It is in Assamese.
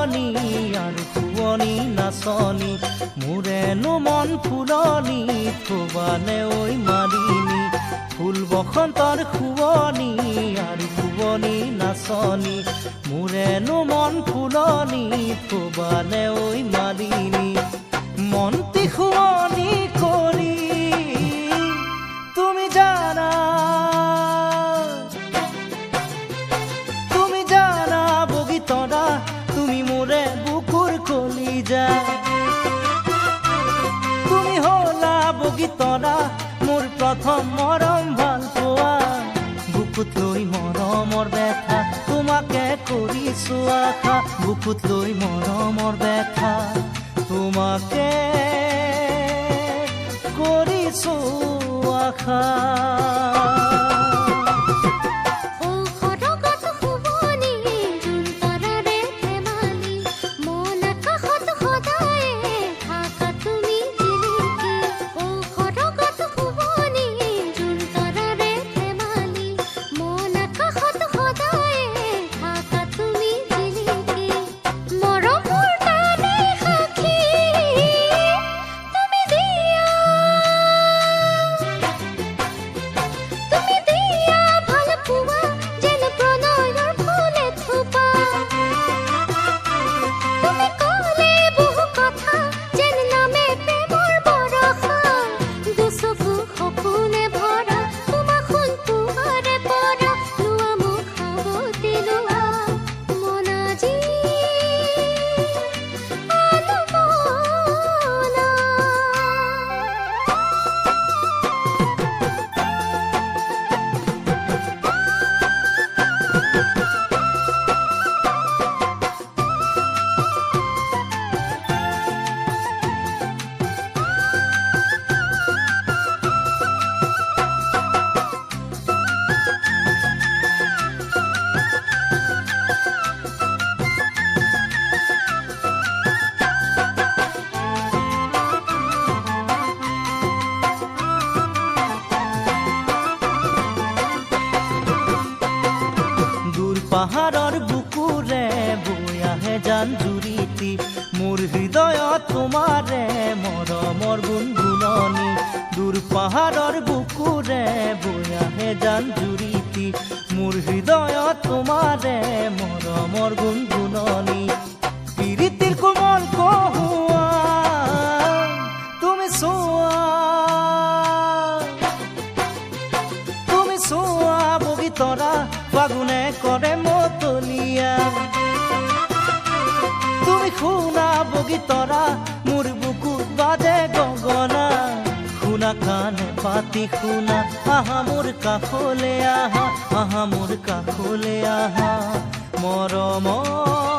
ফুলনি আৰু শুৱনি নাচনি মোৰেনো মন ফুলনি থবানে ঐ মালিনী ফুল বসন্তৰ শুৱনি আৰু শুৱনি নাচনি মোৰেনো মন ফুলনি থবানে ঐ মালিনী মনটি শুৱনি কৰি তুমি জানা বগীতৰা তুমি মোৰে বুকুৰ কলিজা তুমি হলা বগীতৰা মোৰ প্ৰথম মৰম ভাল পোৱা বুকুত লৈ মৰমৰ ব্যথা তোমাকে কৰিছো আশা বুকুত লৈ মৰমৰ ব্যথা তোমাকে কৰিছো আশা পাহাৰৰ বুকুৰে বৈ আহে জান জুৰিতি মোৰ হৃদয়ত তোমাৰে মৰমৰ গুণগুণনি দূৰ পাহাৰৰ বুকুৰে বৈ আহে জান জুৰিতি মোৰ হৃদয়ত তোমাৰে মৰমৰ গুণগুণনি প্ৰীতিৰ কোমল কহুৱা তুমি চোৱা বগীতৰা ফাগুনে কৰে মতলীয়া তুমি শুনা বগীতৰা মোৰ বুকুত বাজে গগনা শুনা কাণে পাতি শুনা আহা মোৰ কাষলে আহা মোৰ কাষলে আহা মৰমৰ